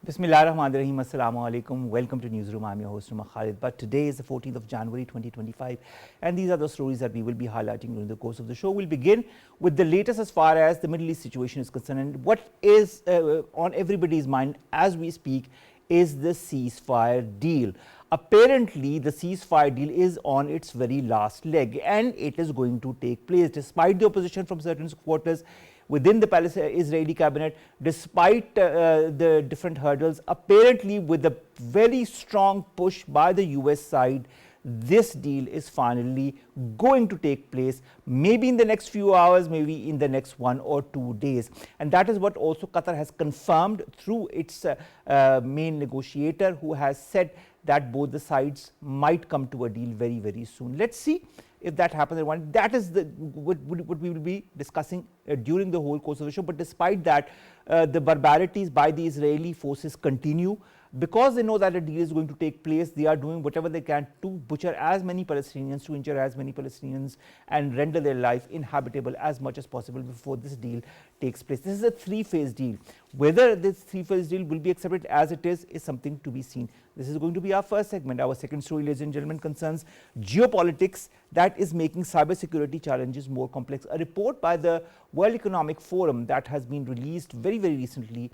Bismillahirrahmanirrahim. Assalamu alaikum. Welcome to Newsroom. I'm your host, Khalid. But today is the 14th of January 2025, and these are the stories that we will be highlighting during the course of the show. We'll begin with the latest as far as the Middle East situation is concerned, and what is on everybody's mind as we speak is the ceasefire deal. Apparently, the ceasefire deal is on its very last leg, and it is going to take place despite the opposition from certain quarters within the Israeli cabinet, despite the different hurdles. Apparently, with a very strong push by the US side, this deal is finally going to take place, maybe in the next few hours, maybe in the next 1 or 2 days. And that is what also Qatar has confirmed through its main negotiator, who has said that both the sides might come to a deal very, very soon. Let's see if that happens. That is what we will be discussing during the whole course of the show. But despite that, the barbarities by the Israeli forces continue. Because they know that a deal is going to take place, they are doing whatever they can to butcher as many Palestinians, to injure as many Palestinians, and render their life inhabitable as much as possible before this deal takes place. This is a three-phase deal. Whether this three-phase deal will be accepted as it is something to be seen. This is going to be our first segment. Our second story, ladies and gentlemen, concerns geopolitics that is making cybersecurity challenges more complex. A report by the World Economic Forum that has been released very, very recently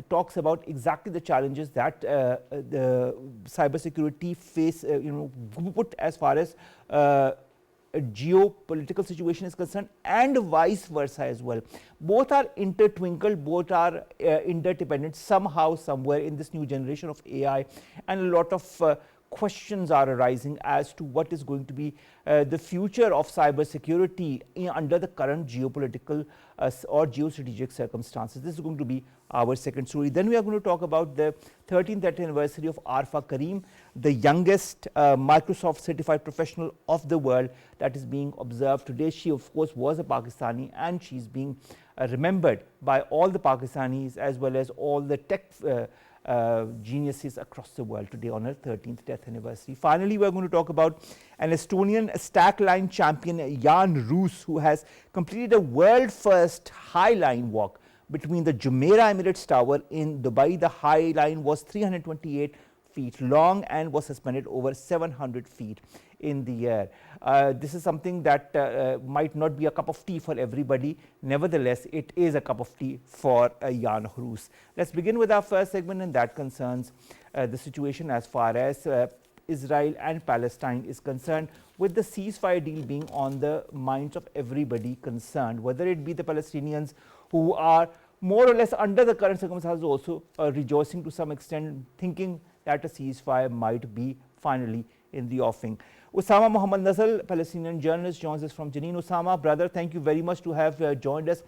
talks about exactly the challenges that the cybersecurity face, put as far as a geopolitical situation is concerned, and vice versa as well. Both are intertwinkled, both are interdependent somehow, somewhere in this new generation of AI, and a lot of questions are arising as to what is going to be the future of cybersecurity under the current geopolitical or geostrategic circumstances. This is going to be our second story. Then we are going to talk about the 13th anniversary of Arfa Karim, the youngest Microsoft certified professional of the world that is being observed today. She, of course, was a Pakistani, and she's being remembered by all the Pakistanis as well as all the tech geniuses across the world today on her 13th death anniversary. Finally, we are going to talk about an Estonian stack line champion, Jan Roos, who has completed a world first high line walk between the Jumeirah Emirates Tower in Dubai. The high line was 328 feet long and was suspended over 700 feet in the air. This is something that might not be a cup of tea for everybody. Nevertheless, it is a cup of tea for Jan Roos. Let's begin with our first segment, and that concerns the situation as far as Israel and Palestine is concerned, with the ceasefire deal being on the minds of everybody concerned, whether it be the Palestinians, who are more or less under the current circumstances also rejoicing to some extent, thinking that a ceasefire might be finally in the offing. Osama Muhammad Nazzal, Palestinian journalist, joins us from Jenin. Osama, brother, thank you very much to have joined us.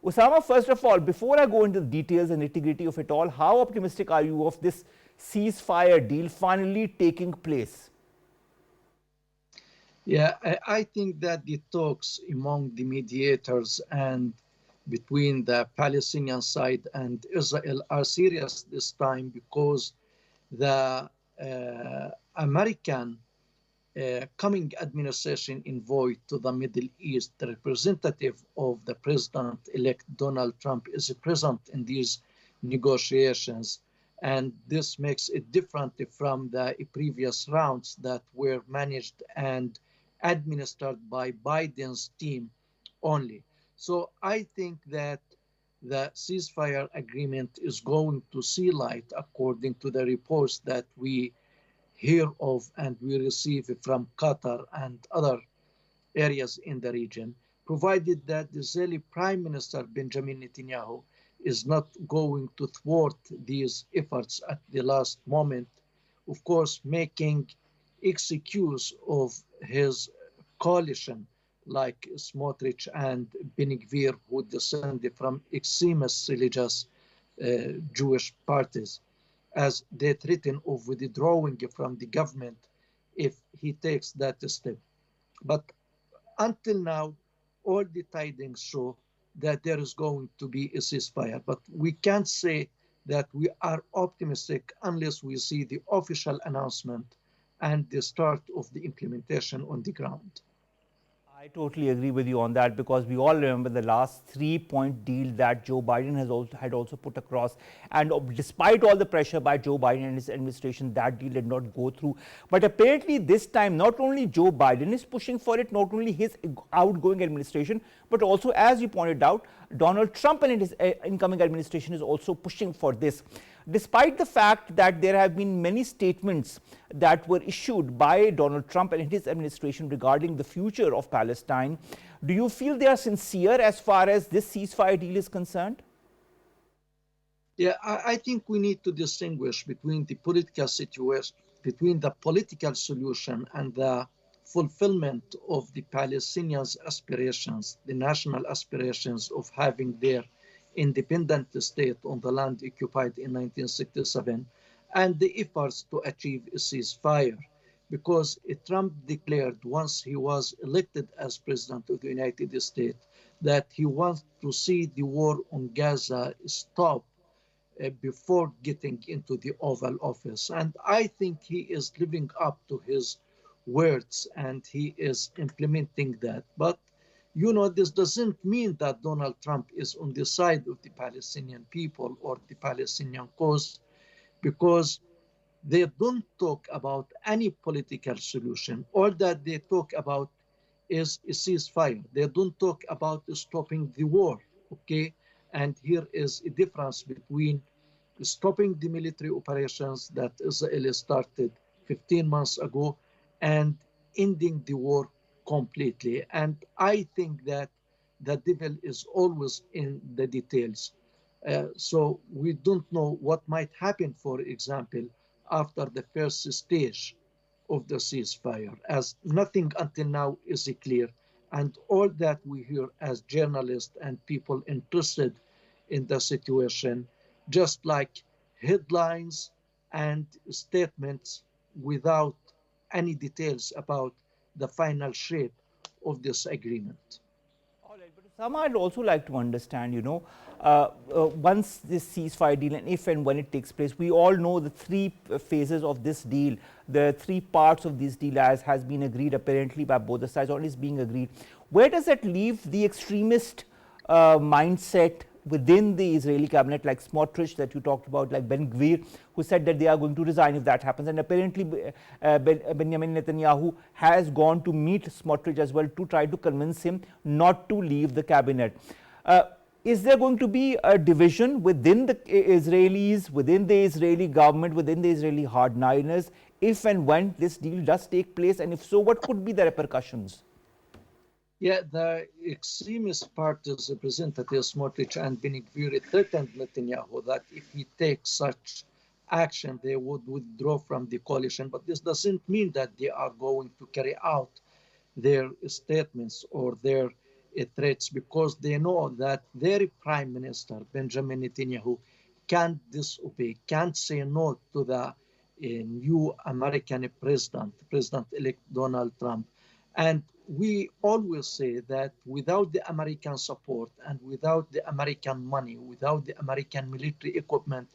Osama, first of all, before I go into the details and nitty-gritty of it all, how optimistic are you of this ceasefire deal finally taking place? Yeah, I think that the talks among the mediators and between the Palestinian side and Israel are serious this time, because the American coming administration envoy to the Middle East, the representative of the President-elect Donald Trump, is present in these negotiations. And this makes it different from the previous rounds that were managed and administered by Biden's team only. So I think that the ceasefire agreement is going to see light, according to the reports that we hear of and we receive from Qatar and other areas in the region, provided that the Israeli Prime Minister Benjamin Netanyahu is not going to thwart these efforts at the last moment, of course, making excuse of his coalition like Smotrich and Ben Gvir, who descended from extremist religious Jewish parties, as they threaten of withdrawing from the government if he takes that step. But until now, all the tidings show that there is going to be a ceasefire. But we can't say that we are optimistic unless we see the official announcement and the start of the implementation on the ground. I I totally agree with you on that, because we all remember the last 3-point deal that Joe Biden had also put across, and despite all the pressure by Joe Biden and his administration, that deal did not go through. But apparently this time, not only Joe Biden is pushing for it, not only his outgoing administration, but also, as you pointed out, Donald Trump and his incoming administration is also pushing for this. Despite the fact that there have been many statements that were issued by Donald Trump and his administration regarding the future of Palestine, do you feel they are sincere as far as this ceasefire deal is concerned? Yeah, I think we need to distinguish between the political situation, between the political solution and the fulfillment of the Palestinians' aspirations, the national aspirations of having their independent state on the land occupied in 1967, and the efforts to achieve a ceasefire. Because Trump declared once he was elected as president of the United States that he wants to see the war on Gaza stop before getting into the Oval Office. And I think he is living up to his words and he is implementing that. But you know, this doesn't mean that Donald Trump is on the side of the Palestinian people or the Palestinian cause, because they don't talk about any political solution. All that they talk about is a ceasefire. They don't talk about stopping the war, okay? And here is a difference between stopping the military operations that Israel started 15 months ago and ending the war completely. And I think that the devil is always in the details. So we don't know what might happen, for example, after the first stage of the ceasefire, as nothing until now is clear. And all that we hear as journalists and people interested in the situation, just like headlines and statements without any details about the final shape of this agreement. All right, but Osama, I'd also like to understand, once this ceasefire deal, and if and when it takes place, we all know the three phases of this deal, the three parts of this deal as has been agreed apparently by both the sides, or is being agreed. Where does that leave the extremist mindset within the Israeli cabinet, like Smotrich that you talked about, like Ben Gvir, who said that they are going to resign if that happens. And apparently Benjamin Netanyahu has gone to meet Smotrich as well to try to convince him not to leave the cabinet. Is there going to be a division within the Israelis, within the Israeli government, within the Israeli hardliners, if and when this deal does take place? And if so, what could be the repercussions? Yeah, the extremist party's representatives, Smotrich and Ben Gvir, threatened Netanyahu that if he takes such action, they would withdraw from the coalition. But this doesn't mean that they are going to carry out their statements or their threats, because they know that their prime minister, Benjamin Netanyahu, can't disobey, can't say no to the new American President-elect Donald Trump. And we always say that without the American support and without the American money, without the American military equipment,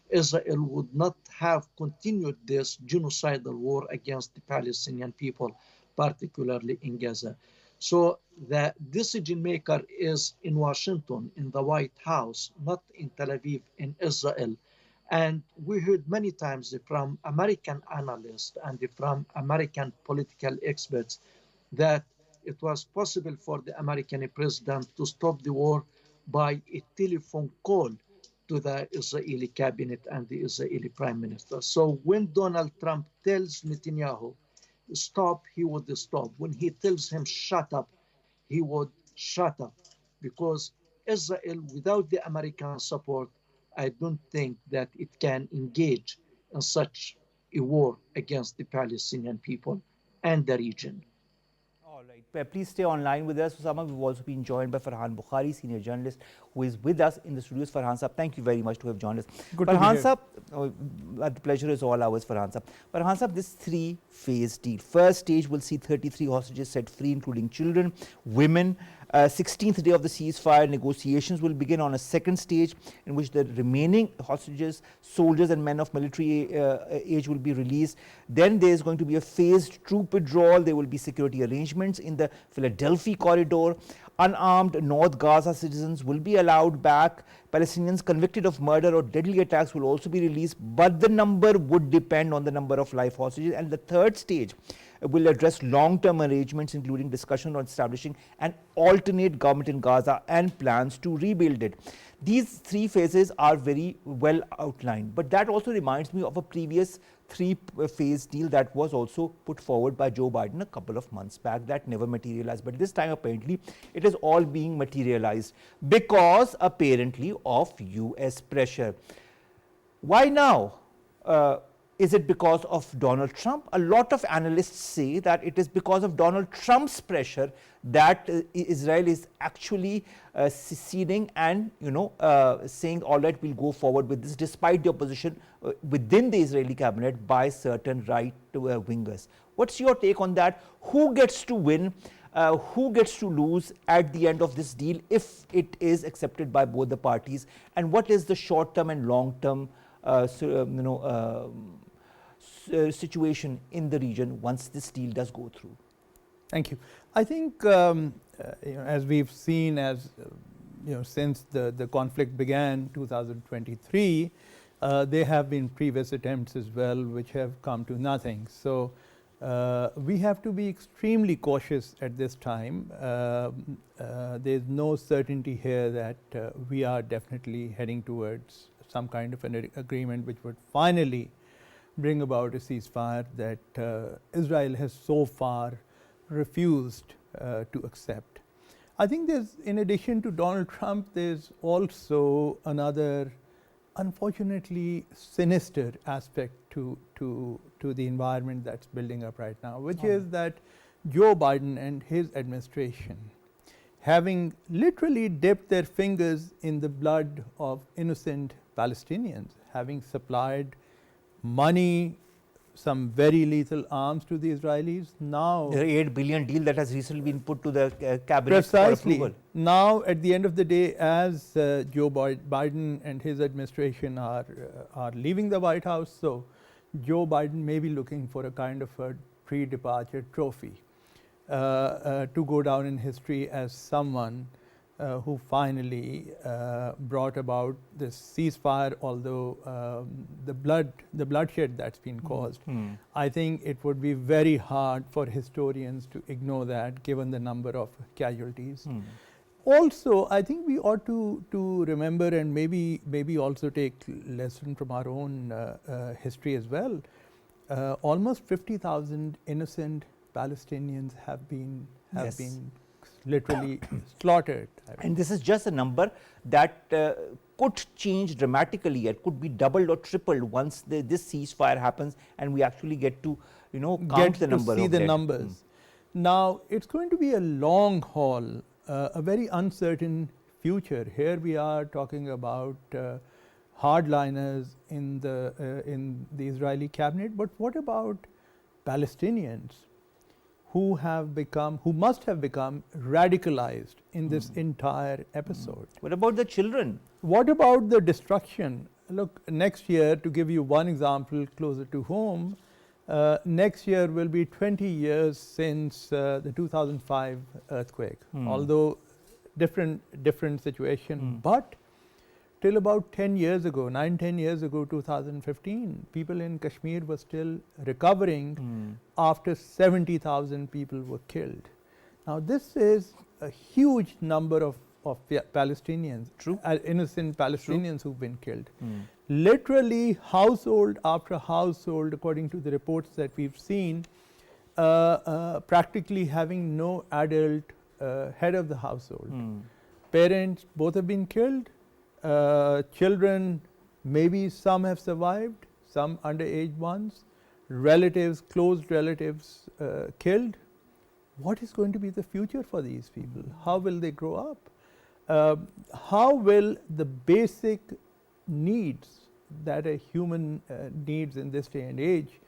Israel would not have continued this genocidal war against the Palestinian people, particularly in Gaza. So the decision maker is in Washington, in the White House, not in Tel Aviv, in Israel. And we heard many times from American analysts and from American political experts that it was possible for the American president to stop the war by a telephone call to the Israeli cabinet and the Israeli prime minister. So when Donald Trump tells Netanyahu stop, he would stop. When he tells him shut up, he would shut up. Because Israel, without the American support, I don't think that it can engage in such a war against the Palestinian people and the region. All right. Please stay online with us, Osama. We've also been joined by Farhan Bukhari, senior journalist, who is with us in the studios. Farhan Saab, thank you very much to have joined us. Good Farhan to be Saab, the pleasure is all ours, Farhan Saab. Farhan Saab, this three-phase deal. First stage will see 33 hostages set free, including children, women, 16th day of the ceasefire. Negotiations will begin on a second stage in which the remaining hostages, soldiers and men of military age will be released. Then there is going to be a phased troop withdrawal. There will be security arrangements in the Philadelphia corridor. Unarmed North Gaza citizens will be allowed back. Palestinians convicted of murder or deadly attacks will also be released, but the number would depend on the number of live hostages. And the third stage will address long-term arrangements, including discussion on establishing an alternate government in Gaza and plans to rebuild it. These three phases are very well outlined, but that also reminds me of a previous three-phase deal that was also put forward by Joe Biden a couple of months back that never materialized. But this time apparently it is all being materialized because apparently of US pressure. Why now? Is it because of Donald Trump? A lot of analysts say that it is because of Donald Trump's pressure that Israel is actually seceding and saying, all right, we'll go forward with this, despite the opposition within the Israeli cabinet by certain right-wingers. What's your take on that? Who gets to win? Who gets to lose at the end of this deal if it is accepted by both the parties? And what is the short-term and long-term situation in the region once this deal does go through? Thank you. I think as we've seen, since the conflict began 2023, there have been previous attempts as well which have come to nothing. So we have to be extremely cautious at this time. There's no certainty here that we are definitely heading towards some kind of an agreement which would finally bring about a ceasefire that Israel has so far refused to accept. I think in addition to Donald Trump, there's also another unfortunately sinister aspect to the environment that's building up right now, which is that Joe Biden and his administration, having literally dipped their fingers in the blood of innocent Palestinians, having supplied money, some very lethal arms to the Israelis. Now the $8 billion deal that has recently been put to the cabinet precisely for approval. Now at the end of the day, as Joe Biden and his administration are leaving the White House, so Joe Biden may be looking for a kind of a pre-departure trophy to go down in history as someone who finally brought about this ceasefire, although the bloodshed that's been caused. I think it would be very hard for historians to ignore that, given the number of casualties. Also, I think we ought to remember and maybe also take lesson from our own history as well. Almost 50,000 innocent Palestinians have been literally slaughtered. And this is just a number that could change dramatically. It could be doubled or tripled once this ceasefire happens and we actually get to count the number. See the numbers. Now it's going to be a long haul, a very uncertain future. Here we are talking about hardliners in the Israeli cabinet, but what about Palestinians who must have become radicalized in this entire episode? What about the children? What about the destruction? Look, next year, to give you one example closer to home, next year will be 20 years since the 2005 earthquake, although different situation, but till about 10 years ago, 10 years ago, 2015, people in Kashmir were still recovering after 70,000 people were killed. Now this is a huge number of Palestinians, innocent Palestinians who've been killed. Literally household after household, according to the reports that we've seen, practically having no adult head of the household. Parents, both have been killed. Children, maybe some have survived, some underage ones, relatives, close relatives killed. What is going to be the future for these people? How will they grow up? How will the basic needs that a human needs in this day and age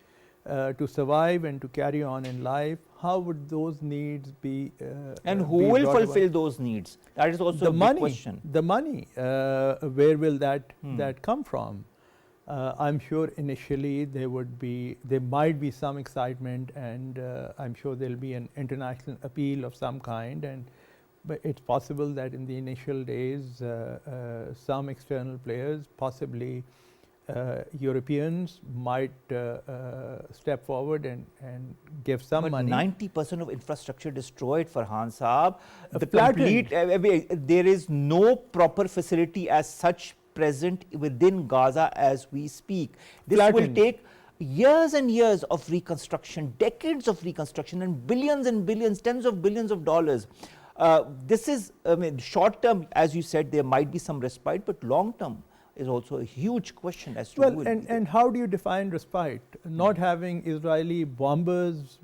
to survive and to carry on in life, how would those needs be And who be will brought about? fulfill those needs? That is also The a big money, question. the money, where will that come from? I'm sure initially there might be some excitement, and I'm sure there'll be an international appeal of some kind, but it's possible that in the initial days, some external players, possibly Europeans, might step forward and give some But money. 90% of infrastructure destroyed, Farhan Saab. The Flattened. complete, there is no proper facility as such present within Gaza as we speak. This will Flattened. take years and years of reconstruction, decades of reconstruction, and billions, tens of billions of dollars. This is, I mean, short term, as you said, there might be some respite, but long term is also a huge question as to who Well, will be and how do you define respite? Not having Israeli bombers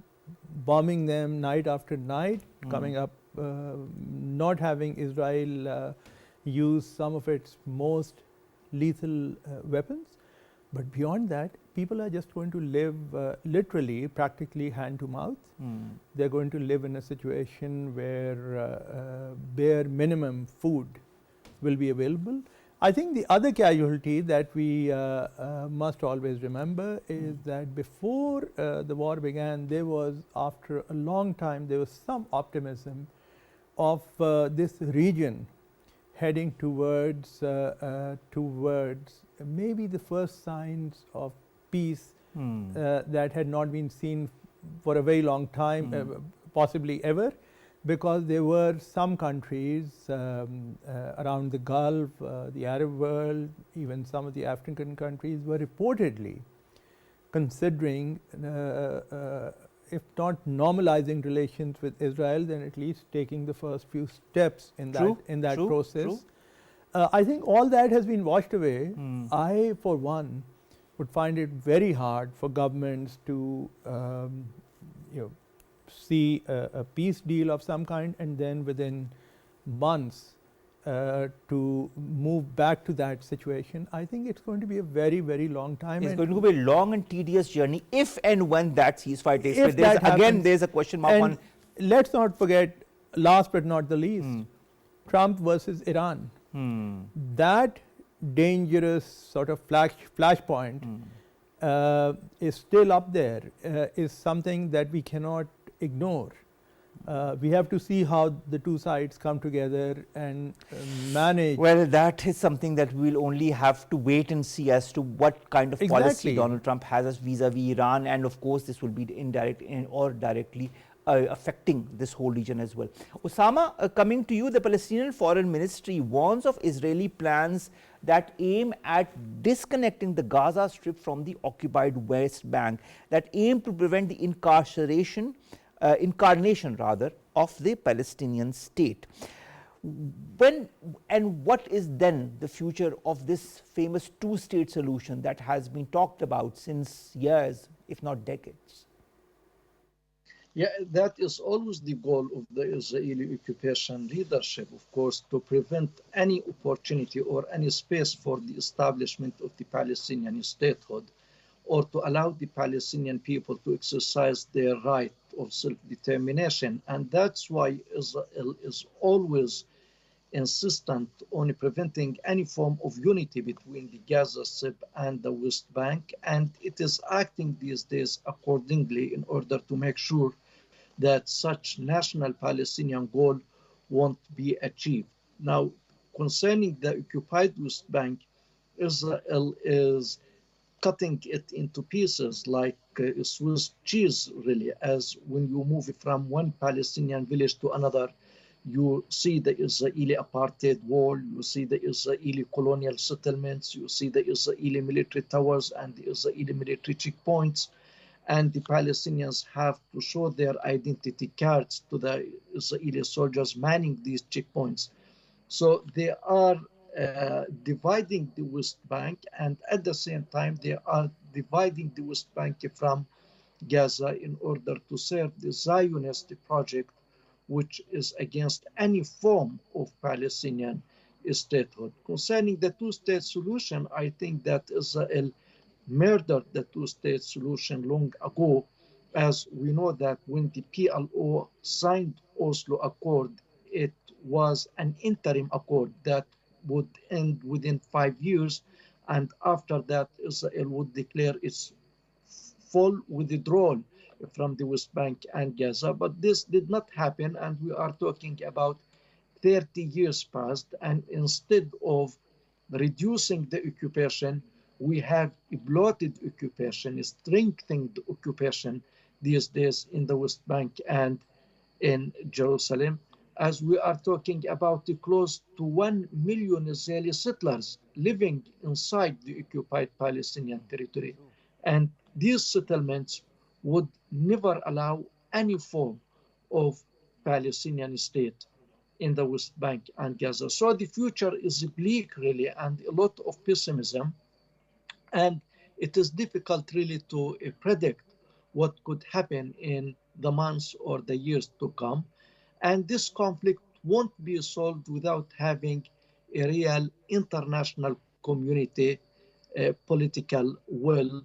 bombing them night after night, coming up, not having Israel use some of its most lethal weapons. But beyond that, people are just going to live literally, practically hand to mouth. They're going to live in a situation where bare minimum food will be available. I think the other casualty that we must always remember is that before the war began, there was, after a long time, there was some optimism of this region heading towards maybe the first signs of peace that had not been seen for a very long time, possibly ever, because there were some countries around the Gulf, the Arab world, even some of the African countries were reportedly considering, if not normalizing relations with Israel, then at least taking the first few steps in that process. I think all that has been washed away. I, for one, would find it very hard for governments to see a peace deal of some kind and then within months to move back to that situation. I think it's going to be a very, very long time. It's going to be a long and tedious journey if and when that ceasefire takes If place. that happens, Again, there's a question mark and on. let's not forget, last but not the least, Trump versus Iran. That dangerous sort of flashpoint is still up there, is something that we cannot ignore. We have to see how the two sides come together and manage. Well, that is something that we'll only have to wait and see as to what kind of policy Donald Trump has as vis-a-vis Iran, and of course this will be indirect or directly affecting this whole region as well. Osama, coming to you, the Palestinian Foreign Ministry warns of Israeli plans that aim at disconnecting the Gaza Strip from the occupied West Bank, that aim to prevent the incarnation of the Palestinian state. When and what is then the future of this famous two-state solution that has been talked about since years, if not decades? Yeah, that is always the goal of the Israeli occupation leadership, of course, to prevent any opportunity or any space for the establishment of the Palestinian statehood, or to allow the Palestinian people to exercise their right of self-determination. And that's why Israel is always insistent on preventing any form of unity between the Gaza Strip and the West Bank. And it is acting these days accordingly in order to make sure that such national Palestinian goal won't be achieved. Now, concerning the occupied West Bank, Israel is cutting it into pieces like Swiss cheese, really, as when you move from one Palestinian village to another, you see the Israeli apartheid wall, you see the Israeli colonial settlements, you see the Israeli military towers and the Israeli military checkpoints, and the Palestinians have to show their identity cards to the Israeli soldiers manning these checkpoints. So they are dividing the West Bank, and at the same time they are dividing the West Bank from Gaza in order to serve the Zionist project, which is against any form of Palestinian statehood. Concerning the two-state solution, I think that Israel murdered the two-state solution long ago, as we know that when the PLO signed Oslo Accord, it was an interim accord that would end within 5 years, and after that Israel would declare its full withdrawal from the West Bank and Gaza. But this did not happen, and we are talking about 30 years passed, and instead of reducing the occupation, we have a bloated occupation, a strengthened occupation these days in the West Bank and in Jerusalem, as we are talking about close to 1 million Israeli settlers living inside the occupied Palestinian territory. And these settlements would never allow any form of Palestinian state in the West Bank and Gaza. So the future is bleak, really, and a lot of pessimism. And it is difficult, really, to predict what could happen in the months or the years to come. And this conflict won't be solved without having a real international community, political will,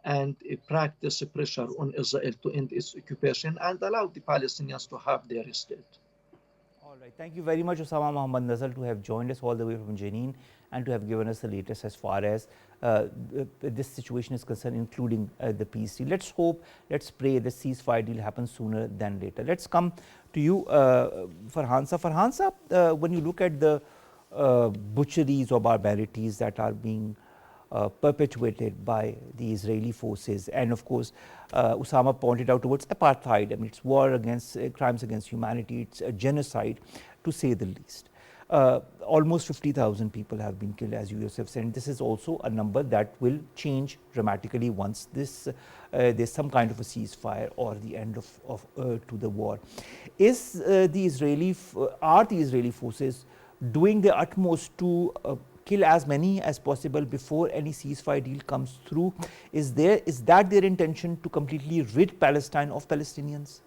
and practice pressure on Israel to end its occupation and allow the Palestinians to have their state. All right. Thank you very much, Osama Mohammed Nazzal, to have joined us all the way from Jenin and to have given us the latest as far as this situation is concerned, including the peace deal. Let's hope, let's pray the ceasefire deal happens sooner than later. Let's come to you, Farhan. Farhan, when you look at the butcheries or barbarities that are being perpetuated by the Israeli forces, and of course Osama pointed out towards apartheid. I mean, it's war against crimes against humanity, it's a genocide to say the least. Almost 50,000 people have been killed, as you yourself said. This is also a number that will change dramatically once this there's some kind of a ceasefire or the end of to the war. Is are the Israeli forces doing their utmost to kill as many as possible before any ceasefire deal comes through? Is that their intention, to completely rid Palestine of Palestinians?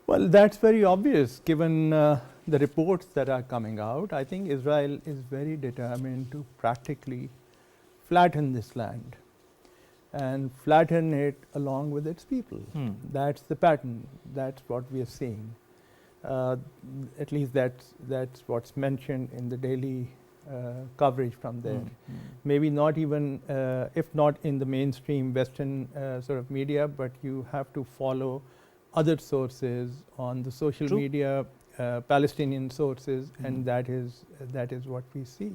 Well, that's very obvious given the reports that are coming out. I think Israel is very determined to practically flatten this land and flatten it along with its people. That's the pattern. That's what we are seeing. At least that's what's mentioned in the daily coverage from there. Maybe not even, if not in the mainstream Western sort of media, but you have to follow other sources on the social True. media, Palestinian sources, and that is what we see.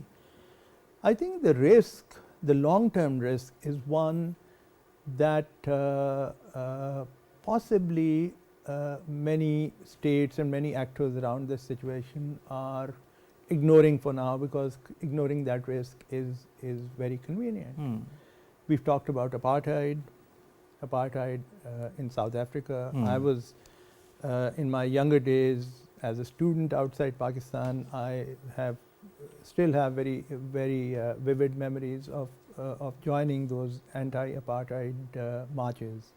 I think the risk, the long-term risk, is one that possibly many states and many actors around this situation are ignoring for now, because ignoring that risk is very convenient. We've talked about apartheid in South Africa. I was in my younger days as a student outside Pakistan. I still have very vivid memories of joining those anti-apartheid marches.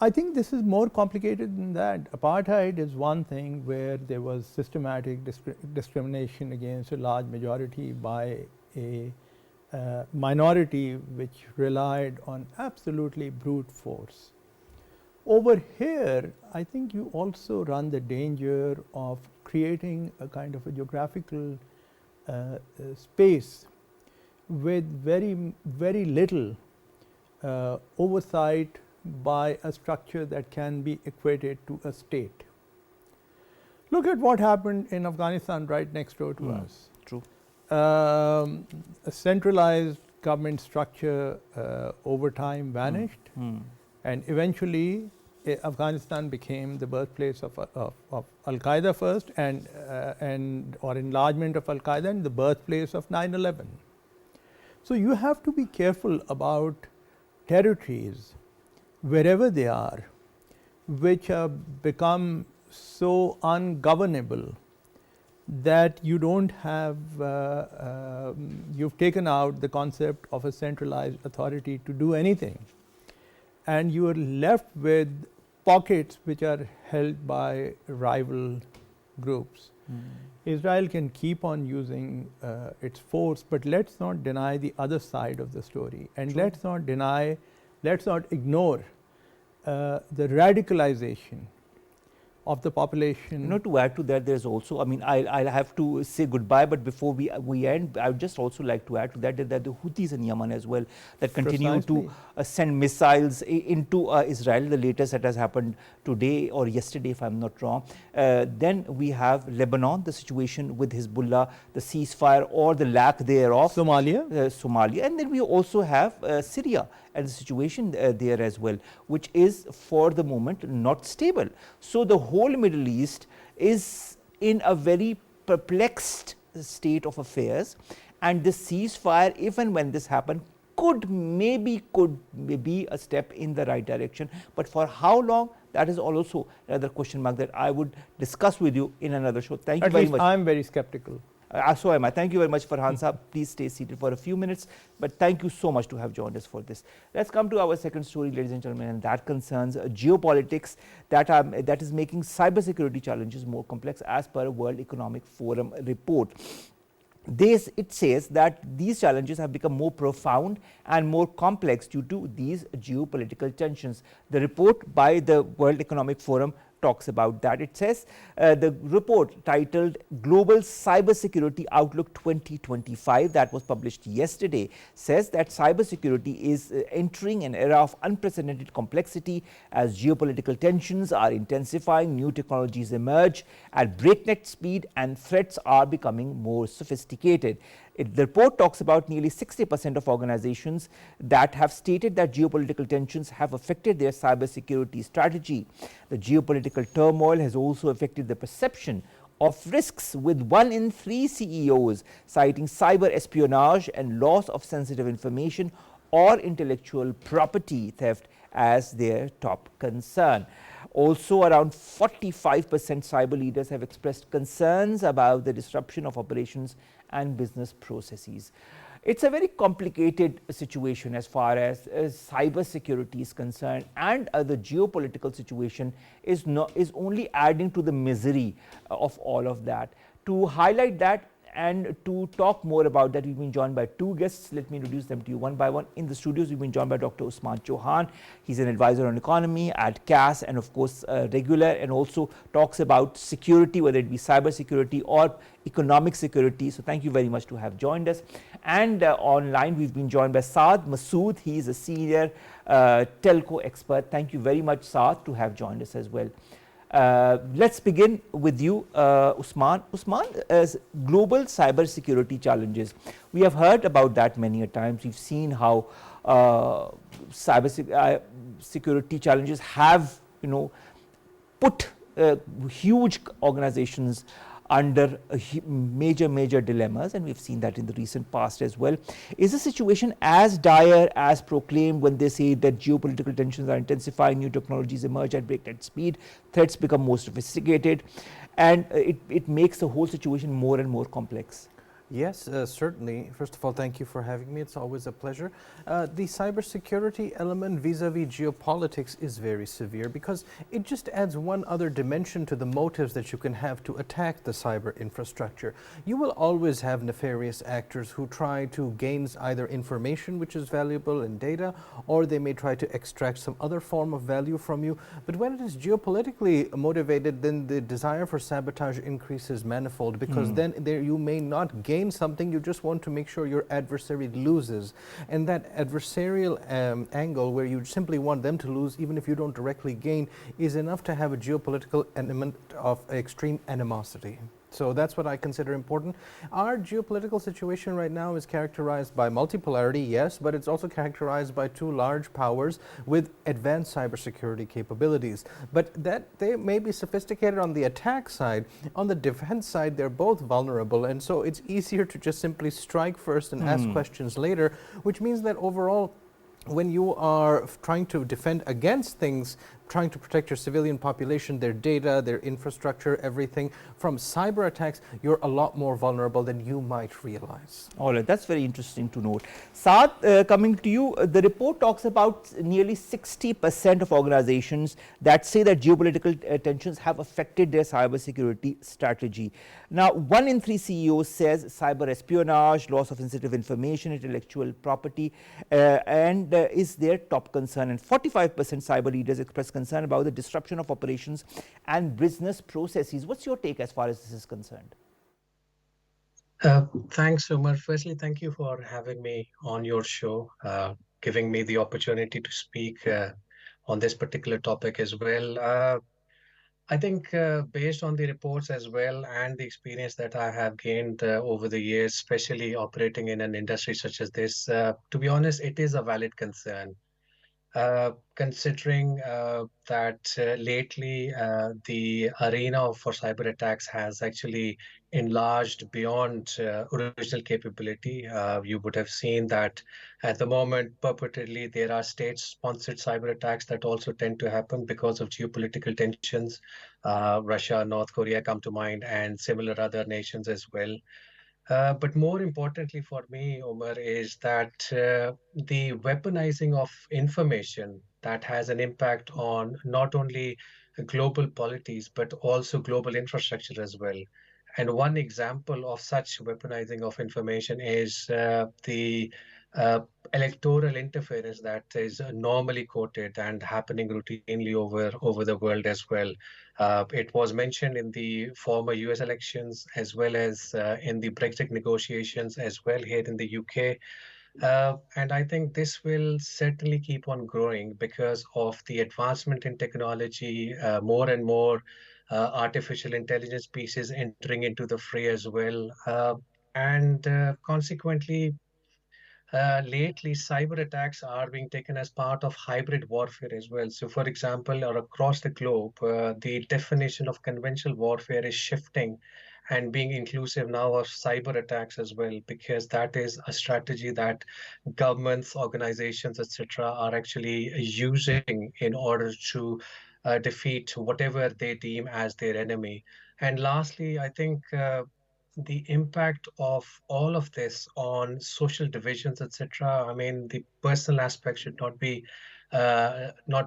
I think this is more complicated than that. Apartheid is one thing where there was systematic discrimination against a large majority by a minority which relied on absolutely brute force. Over here, I think you also run the danger of creating a kind of a geographical space with very little oversight by a structure that can be equated to a state. Look at what happened in Afghanistan right next door to us. True. A centralized government structure over time vanished, and eventually Afghanistan became the birthplace of Al-Qaeda first, or enlargement of Al-Qaeda, and the birthplace of 9/11. So you have to be careful about territories, wherever they are, which have become so ungovernable that you don't have, you've taken out the concept of a centralized authority to do anything, and you are left with pockets which are held by rival groups. Israel can keep on using its force, but let's not deny the other side of the story, and True. let's not ignore the radicalization of the population. You know, to add to that, there's also, I mean, I'll have to say goodbye, but before we end, I would just also like to add to that that the Houthis in Yemen as well, that continue to send missiles into Israel, the latest that has happened today or yesterday, if I'm not wrong. Then we have Lebanon, the situation with Hezbollah, the ceasefire or the lack thereof. Somalia. And then we also have Syria and the situation there as well, which is for the moment not stable. So the whole Middle East is in a very perplexed state of affairs, and the ceasefire, if and when this happens, could be a step in the right direction. But for how long, that is also another question mark that I would discuss with you in another show. Thank you very much. I'm very skeptical. So am I. Thank you very much, Farhan Saab. Please stay seated for a few minutes. But thank you so much to have joined us for this. Let's come to our second story, ladies and gentlemen, and that concerns geopolitics that is making cybersecurity challenges more complex as per a World Economic Forum report. It says that these challenges have become more profound and more complex due to these geopolitical tensions. The report by the World Economic Forum talks about that. It says the report titled Global Cybersecurity Outlook 2025 that was published yesterday says that cybersecurity is entering an era of unprecedented complexity as geopolitical tensions are intensifying, new technologies emerge at breakneck speed and threats are becoming more sophisticated. The report talks about nearly 60% of organizations that have stated that geopolitical tensions have affected their cybersecurity strategy. The geopolitical turmoil has also affected the perception of risks, with 1 in 3 CEOs citing cyber espionage and loss of sensitive information or intellectual property theft as their top concern. Also, around 45% cyber leaders have expressed concerns about the disruption of operations and business processes. It's a very complicated situation as far as cyber security is concerned, and the geopolitical situation is only adding to the misery of all of that. To highlight that and to talk more about that, we've been joined by two guests. Let me introduce them to you one by one. In the studios, we've been joined by Dr. Usman Chohan. He's an advisor on economy at CAS and of course regular, and also talks about security, whether it be cyber security or economic security. So thank you very much to have joined us. And online, we've been joined by Saad Masood. He is a senior telco expert. Thank you very much, Saad, to have joined us as well. Let's begin with you, Usman. Usman, as global cyber security challenges, we have heard about that many a times. We've seen how cyber security challenges have, put huge organizations under major dilemmas, and we've seen that in the recent past as well. Is the situation as dire as proclaimed when they say that geopolitical tensions are intensifying, new technologies emerge at breakneck speed, threats become more sophisticated, and it makes the whole situation more and more complex? Yes, certainly. First of all, thank you for having me. It's always a pleasure. The cybersecurity element vis-a-vis geopolitics is very severe because it just adds one other dimension to the motives that you can have to attack the cyber infrastructure. You will always have nefarious actors who try to gain either information which is valuable in data, or they may try to extract some other form of value from you. But when it is geopolitically motivated, then the desire for sabotage increases manifold, because then you may not gain something, you just want to make sure your adversary loses. And that adversarial angle, where you simply want them to lose even if you don't directly gain, is enough to have a geopolitical element of extreme animosity. So that's what I consider important. Our geopolitical situation right now is characterized by multipolarity, yes, but it's also characterized by two large powers with advanced cybersecurity capabilities. But that they may be sophisticated on the attack side. On the defense side, they're both vulnerable, and so it's easier to just simply strike first and ask questions later, which means that overall, when you are trying to defend against things, trying to protect your civilian population, their data, their infrastructure, everything. From cyber attacks, you're a lot more vulnerable than you might realize. All right, that's very interesting to note. Saad, coming to you, the report talks about nearly 60% of organizations that say that geopolitical tensions have affected their cybersecurity strategy. Now, 1 in 3 CEOs says cyber espionage, loss of sensitive information, intellectual property, and is their top concern. And 45% cyber leaders express concern about the disruption of operations and business processes. What's your take as far as this is concerned? Thanks, Omar. Firstly, thank you for having me on your show, giving me the opportunity to speak on this particular topic as well. I think based on the reports as well and the experience that I have gained over the years, especially operating in an industry such as this, to be honest, it is a valid concern. Considering that lately the arena for cyber attacks has actually enlarged beyond original capability. You would have seen that at the moment, purportedly, there are state-sponsored cyber attacks that also tend to happen because of geopolitical tensions. Russia, North Korea come to mind, and similar other nations as well. But more importantly for me, Omar, is that the weaponizing of information that has an impact on not only global polities, but also global infrastructure as well. And one example of such weaponizing of information is the uh, electoral interference that is normally quoted and happening routinely over the world as well. It was mentioned in the former US elections as well as in the Brexit negotiations as well here in the UK. And I think this will certainly keep on growing because of the advancement in technology, more and more artificial intelligence pieces entering into the fray as well. And consequently, lately, cyber attacks are being taken as part of hybrid warfare as well. So, for example, or across the globe, the definition of conventional warfare is shifting and being inclusive now of cyber attacks as well, because that is a strategy that governments, organizations, etc., are actually using in order to defeat whatever they deem as their enemy. And lastly, I think the impact of all of this on social divisions, etc. I mean, the personal aspect should not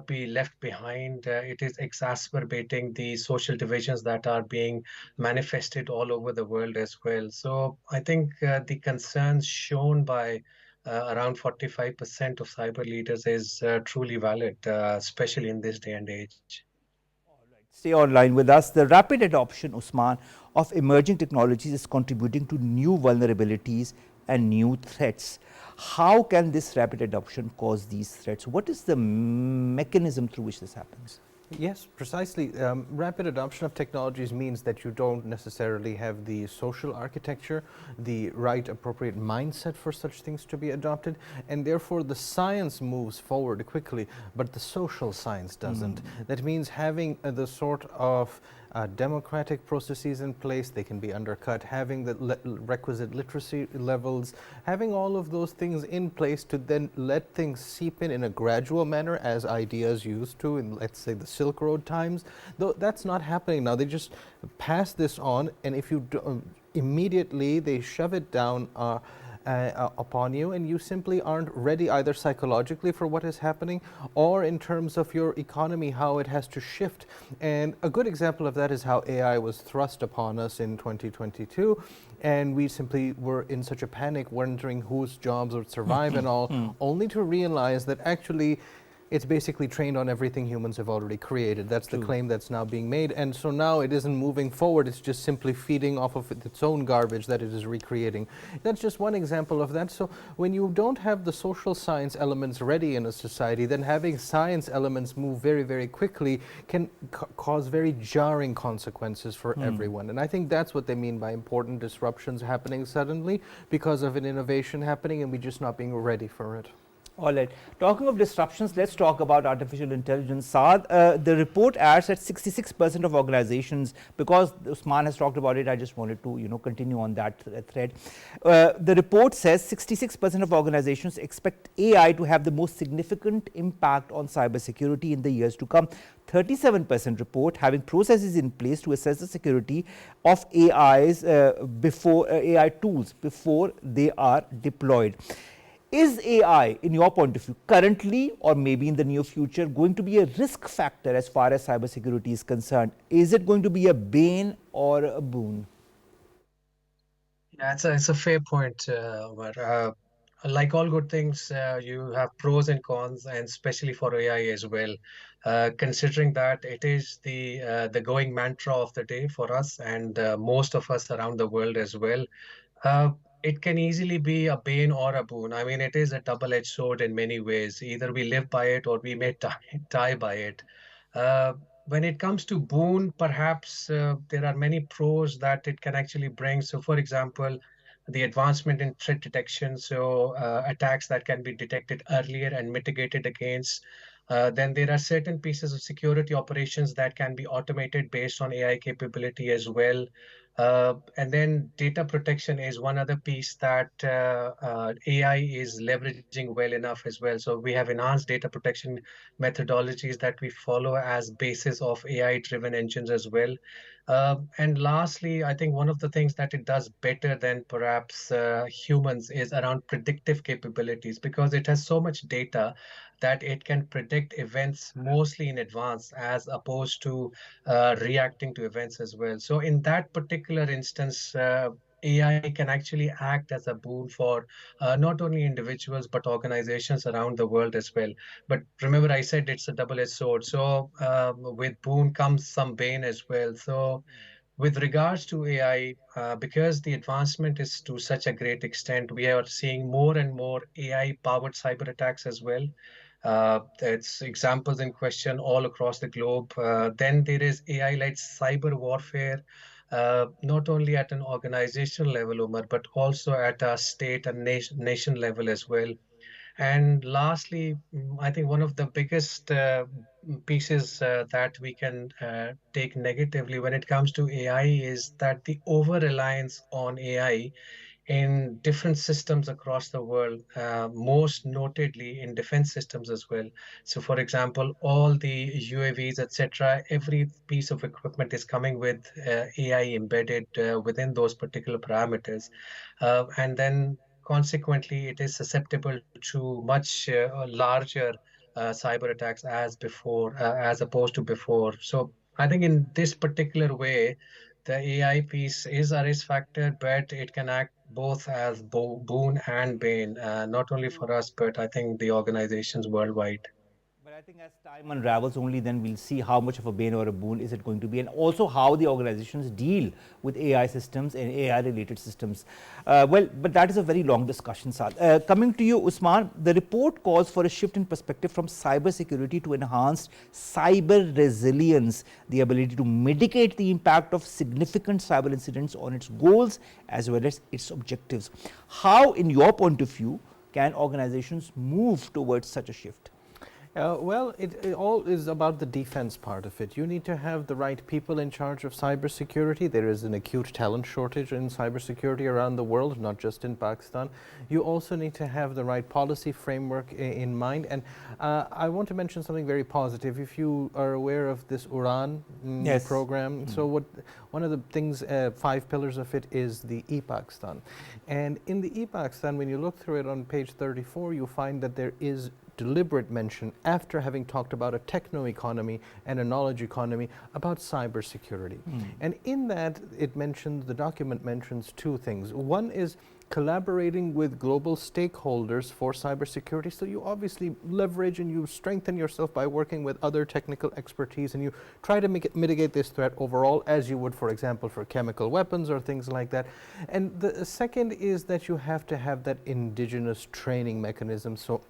be left behind. It is exacerbating the social divisions that are being manifested all over the world as well. So I think the concerns shown by around 45% of cyber leaders is truly valid, especially in this day and age. Stay online with us. The rapid adoption, Usman, of emerging technologies is contributing to new vulnerabilities and new threats. How can this rapid adoption cause these threats? What is the mechanism through which this happens? Yes, precisely. Rapid adoption of technologies means that you don't necessarily have the social architecture, the right appropriate mindset for such things to be adopted, and therefore the science moves forward quickly, but the social science doesn't. That means having the sort of democratic processes in place, they can be undercut, having the requisite literacy levels, having all of those things in place to then let things seep in a gradual manner as ideas used to in, let's say, the Silk Road times. Though that's not happening now. They just pass this on, and if you do, immediately they shove it down upon you, and you simply aren't ready either psychologically for what is happening or in terms of your economy, how it has to shift. And a good example of that is how AI was thrust upon us in 2022, and we simply were in such a panic wondering whose jobs would survive and all, only to realize that actually it's basically trained on everything humans have already created. That's the claim that's now being made. And so now it isn't moving forward, it's just simply feeding off of its own garbage that it is recreating. That's just one example of that. So when you don't have the social science elements ready in a society, then having science elements move very, very quickly can cause very jarring consequences for everyone. And I think that's what they mean by important disruptions happening suddenly because of an innovation happening and we just not being ready for it. All right. Talking of disruptions, let's talk about artificial intelligence. Saad, the report adds that 66% of organizations, because Usman has talked about it, I just wanted to, continue on that thread. The report says 66% of organizations expect AI to have the most significant impact on cybersecurity in the years to come. 37% report having processes in place to assess the security of AI tools before they are deployed. Is AI, in your point of view, currently or maybe in the near future, going to be a risk factor as far as cybersecurity is concerned? Is it going to be a bane or a boon? Yeah, it's a fair point, Omar. Like all good things, you have pros and cons, and especially for AI as well. Considering that it is the going mantra of the day for us and most of us around the world as well. Uh, it can easily be a bane or a boon. I mean, it is a double-edged sword in many ways. Either we live by it or we may die by it. Uh, when it comes to boon, perhaps there are many pros that it can actually bring. So, for example, the advancement in threat detection, so attacks that can be detected earlier and mitigated against. Then there are certain pieces of security operations that can be automated based on AI capability as well. And then data protection is one other piece that AI is leveraging well enough as well. So we have enhanced data protection methodologies that we follow as basis of AI-driven engines as well. And lastly, I think one of the things that it does better than perhaps humans is around predictive capabilities because it has so much data that it can predict events mostly in advance as opposed to reacting to events as well. So in that particular instance, AI can actually act as a boon for not only individuals but organizations around the world as well. But remember, I said it's a double-edged sword. So with boon comes some bane as well. So with regards to AI, because the advancement is to such a great extent, we are seeing more and more AI-powered cyber attacks as well. It's examples in question all across the globe. Then there is AI-led cyber warfare, not only at an organizational level, Umar, but also at a state and nation level as well. And lastly, I think one of the biggest pieces that we can take negatively when it comes to AI is that the over reliance on AI in different systems across the world, most notably in defense systems as well. So, for example, all the UAVs, etc., every piece of equipment is coming with AI embedded within those particular parameters. And then consequently, it is susceptible to much larger cyber attacks as before, as opposed to before. So I think in this particular way, the AI piece is a risk factor, but it can act both as boon and bane, not only for us, but I think the organizations worldwide. But I think as time unravels, only then we'll see how much of a bane or a boon is it going to be, and also how the organizations deal with AI systems and AI-related systems. But that is a very long discussion, Saad. Coming to you, Usman, the report calls for a shift in perspective from cybersecurity to enhanced cyber resilience, the ability to mitigate the impact of significant cyber incidents on its goals as well as its objectives. How, in your point of view, can organizations move towards such a shift? Well, it all is about the defense part of it. You need to have the right people in charge of cybersecurity. There is an acute talent shortage in cybersecurity around the world, not just in Pakistan. You also need to have the right policy framework in mind. And I want to mention something very positive. If you are aware of this URAN program, so one of the things, 5 pillars of it is the e-Pakistan. And in the e-Pakistan, when you look through it on page 34, you find that there is deliberate mention, after having talked about a techno economy and a knowledge economy, about cybersecurity. And in that, the document mentions 2 things. One is collaborating with global stakeholders for cybersecurity. So you obviously leverage and you strengthen yourself by working with other technical expertise, and you try to mitigate this threat overall, as you would, for example, for chemical weapons or things like that. And the second is that you have to have that indigenous training mechanism. So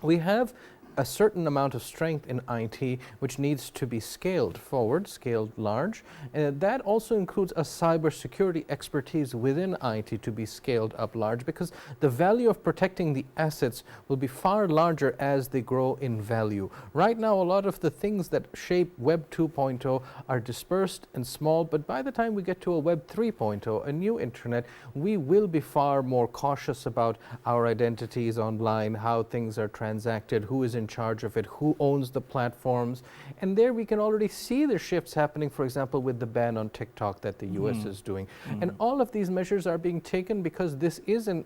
we have a certain amount of strength in IT which needs to be scaled forward, scaled large. That also includes a cybersecurity expertise within IT to be scaled up large, because the value of protecting the assets will be far larger as they grow in value. Right now, a lot of the things that shape Web 2.0 are dispersed and small, but by the time we get to a Web 3.0, a new internet, we will be far more cautious about our identities online, how things are transacted, who is in charge of it, who owns the platforms. And there we can already see the shifts happening, for example, with the ban on TikTok that the US is doing. And all of these measures are being taken because this is an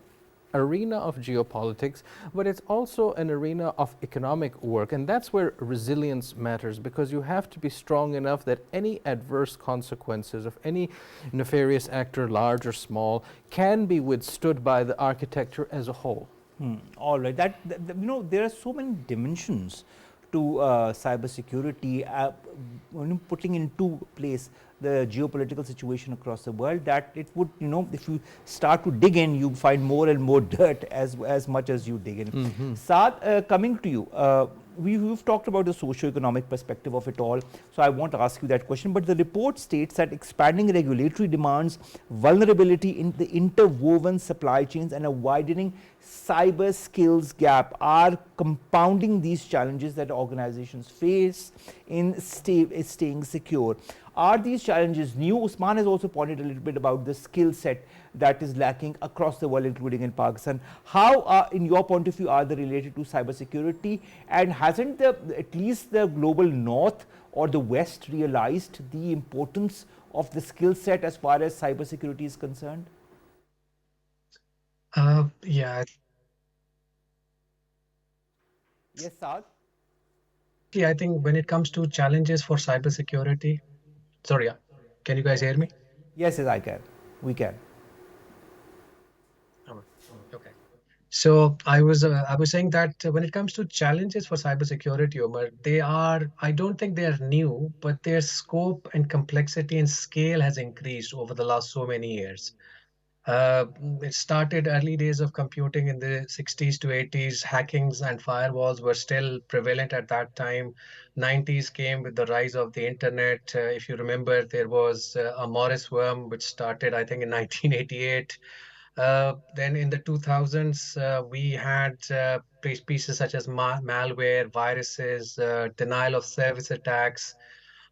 arena of geopolitics, but it's also an arena of economic work. And that's where resilience matters, because you have to be strong enough that any adverse consequences of any nefarious actor, large or small, can be withstood by the architecture as a whole. All right. There are so many dimensions to cybersecurity, putting into place the geopolitical situation across the world, that it would, if you start to dig in, you find more and more dirt as much as you dig in. Saad, coming to you, we've talked about the socio-economic perspective of it all, so I won't ask you that question, but the report states that expanding regulatory demands, vulnerability in the interwoven supply chains, and a widening cyber skills gap are compounding these challenges that organizations face in staying secure. Are these challenges new? Usman has also pointed a little bit about the skill set that is lacking across the world, including in Pakistan. How, in your point of view, are they related to cybersecurity? And hasn't at least the global north or the west realized the importance of the skill set as far as cybersecurity is concerned? Yeah. Yes, Saad? I think when it comes to challenges for cybersecurity, sorry, can you guys hear me? Yes, I can. We can. Okay. So I was saying that when it comes to challenges for cybersecurity, Omar, I don't think they are new, but their scope and complexity and scale has increased over the last so many years. It started early days of computing in the 60s to 80s. Hackings and firewalls were still prevalent at that time. 90s came with the rise of the internet. If you remember, there was a Morris worm, which started, I think, in 1988. Then in the 2000s, we had pieces such as malware, viruses, denial of service attacks.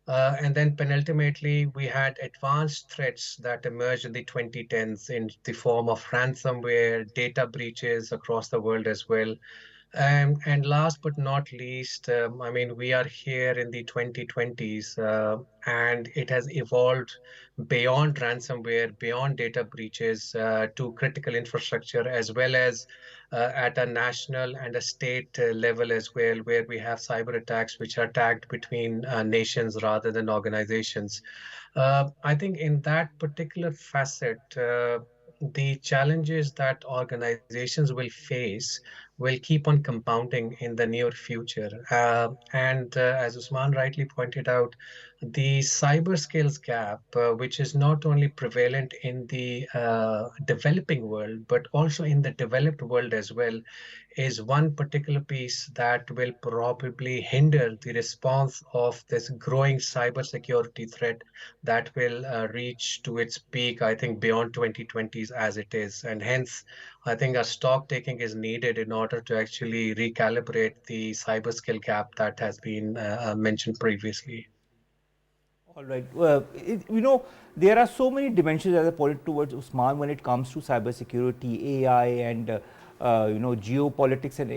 And then penultimately, we had advanced threats that emerged in the 2010s in the form of ransomware, data breaches across the world as well. And last but not least, I mean, we are here in the 2020s, and it has evolved beyond ransomware, beyond data breaches, to critical infrastructure, as well as at a national and a state level as well, where we have cyber attacks which are tagged between nations rather than organizations. I think in that particular facet, the challenges that organizations will face will keep on compounding in the near future. And as Usman rightly pointed out, the cyber skills gap, which is not only prevalent in the developing world, but also in the developed world as well, is one particular piece that will probably hinder the response of this growing cybersecurity threat that will reach to its peak, I think, beyond 2020s as it is. And hence, I think a stock taking is needed in order to actually recalibrate the cyber skill gap that has been mentioned previously. All right. There are so many dimensions, as I pointed towards Usman, when it comes to cybersecurity, AI, and geopolitics, and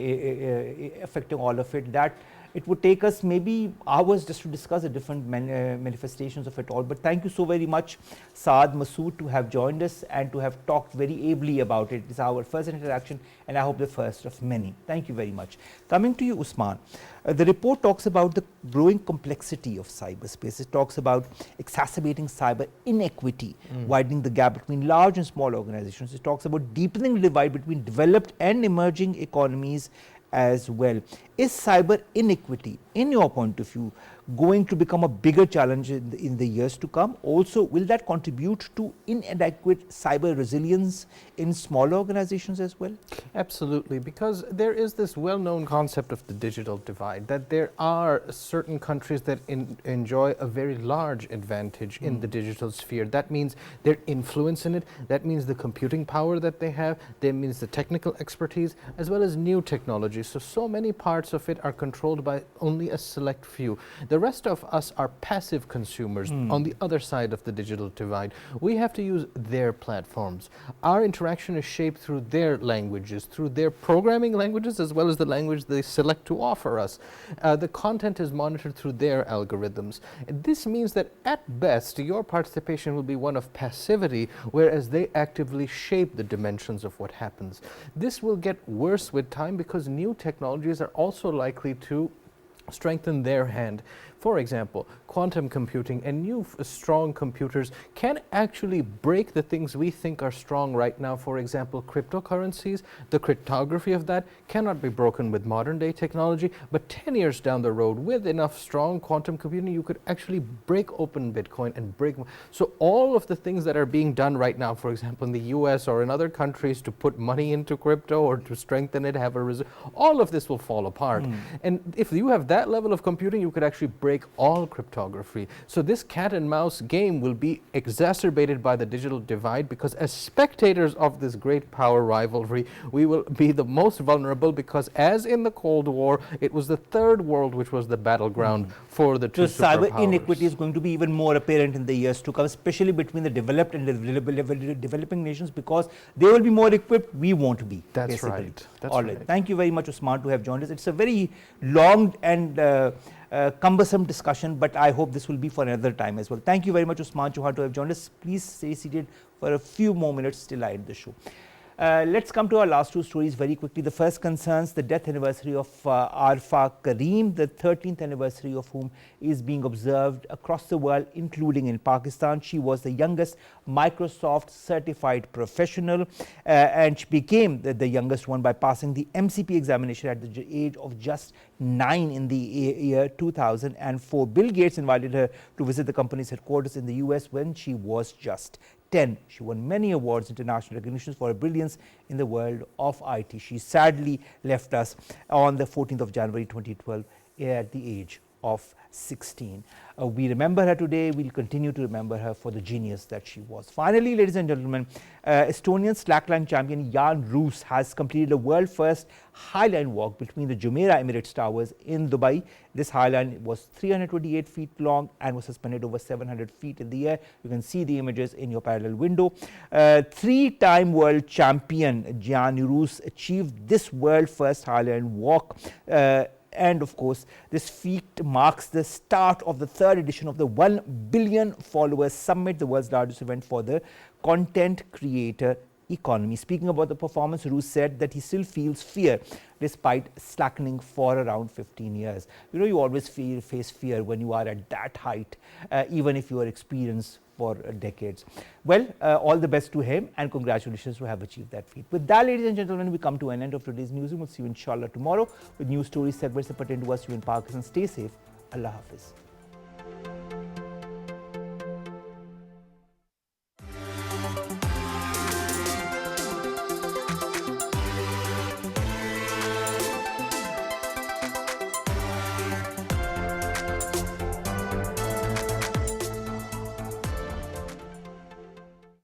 affecting all of it, that it would take us maybe hours just to discuss the different manifestations of it all. But thank you so very much, Saad, Masood, to have joined us and to have talked very ably about it. It's our first interaction, and I hope the first of many. Thank you very much. Coming to you, Usman, the report talks about the growing complexity of cyberspace. It talks about exacerbating cyber inequity, widening the gap between large and small organizations. It talks about deepening the divide between developed and emerging economies as well. Is cyber inequity, in your point of view, going to become a bigger challenge in the years to come? Also, will that contribute to inadequate cyber resilience in smaller organizations as well? Absolutely, because there is this well-known concept of the digital divide, that there are certain countries that enjoy a very large advantage in the digital sphere. That means their influence in it, that means the computing power that they have, that means the technical expertise, as well as new technologies. So many parts of it are controlled by only a select few. The rest of us are passive consumers on the other side of the digital divide. We have to use their platforms. Our interaction is shaped through their languages, through their programming languages, as well as the language they select to offer us. The content is monitored through their algorithms. This means that at best, your participation will be one of passivity, whereas they actively shape the dimensions of what happens. This will get worse with time because new technologies are also likely to strengthen their hand. For example, quantum computing and new strong computers can actually break the things we think are strong right now. For example, cryptocurrencies, the cryptography of that cannot be broken with modern day technology, but 10 years down the road with enough strong quantum computing, you could actually break open Bitcoin and break. So all of the things that are being done right now, for example, in the US or in other countries to put money into crypto or to strengthen it, have a reserve, all of this will fall apart. And if you have that level of computing, you could actually break all cryptography. So this cat and mouse game will be exacerbated by the digital divide, because as spectators of this great power rivalry, we will be the most vulnerable, because as in the Cold War, it was the third world which was the battleground for the two So cyber superpowers. inequity is going to be even more apparent in the years to come, especially between the developed and the developing nations, because they will be more equipped, we won't be. That's basically. right. That's All right. right. Thank you very much, Usman, to have joined us. It's a very long and cumbersome discussion, but I hope this will be for another time as well. Thank you very much, Usman Chohan, to have joined us. Please stay seated for a few more minutes till I end the show. Let's come to our last two stories very quickly. The first concerns the death anniversary of Arfa Karim, the 13th anniversary of whom is being observed across the world, including in Pakistan. She was the youngest Microsoft certified professional and she became the youngest one by passing the MCP examination at the age of just 9 in the year 2004. Bill Gates invited her to visit the company's headquarters in the US when she was just 10. She won many awards, international recognitions for her brilliance in the world of IT. She sadly left us on the 14th of January 2012 at the age of 16. We remember her today. We'll continue to remember her for the genius that she was. Finally, ladies and gentlemen, Estonian slackline champion Jan Roos has completed a world-first highline walk between the Jumeirah Emirates Towers in Dubai. This highline was 328 feet long and was suspended over 700 feet in the air. You can see the images in your parallel window. Three-time world champion Jan Roos achieved this world-first highline walk. And of course, this feat marks the start of the third edition of the 1 Billion Followers Summit, the world's largest event for the content creator economy. Speaking about the performance, Roos said that he still feels fear despite slackening for around 15 years. You know, you always face fear when you are at that height, even if you are experienced for decades. Well, all the best to him and congratulations to have achieved that feat. With that, ladies and gentlemen, we come to an end of today's newsroom. We'll see you inshallah tomorrow with news stories, segments that pertain to us, you in Pakistan. Stay safe. Allah Hafiz.